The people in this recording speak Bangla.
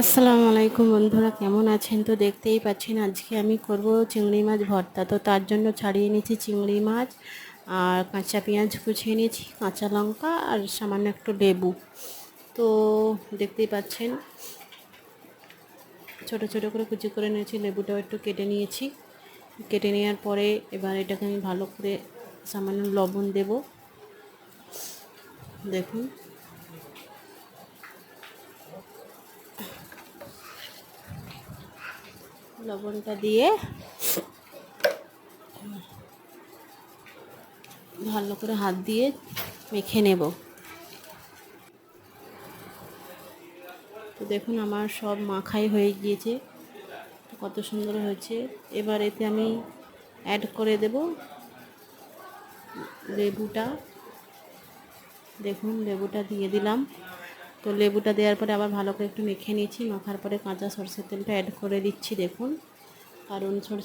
আসসালামু আলাইকুম বন্ধুরা, কেমন আছেন? তো দেখতেই পাচ্ছেন আজকে আমি করব চিংড়ি মাছ ভর্তা। তো তার জন্য ছাড়িয়ে নিয়েছি চিংড়ি মাছ, আর কাঁচা পেঁয়াজ কুচিয়ে নিয়েছি, কাঁচা লঙ্কা আর সামান্য একটু লেবু। তো দেখতেই পাচ্ছেন ছোট ছোট করে কুচি করে নিয়েছি, লেবুটাও একটু কেটে নিয়েছি। কেটে নেওয়ার পরে এবার এটাকে আমি ভালো করে সামান্য লবণ দেব। দেখুন, লবণটা দিয়ে ভালো করে হাত দিয়ে মেখে নেব। তো দেখুন আমার সব মাখাই হয়ে গিয়েছে, কত সুন্দর হয়েছে। এবার এতে আমি অ্যাড করে দেব লেবুটা। দেখুন লেবুটা দিয়ে দিলাম। তো লেবুটা দেওয়ার পরে আবার ভালো করে একটু মেখে নিয়েছি। মাখার পরে কাঁচা সরষের তেলটা অ্যাড করে দিচ্ছি। দেখুন, কারণ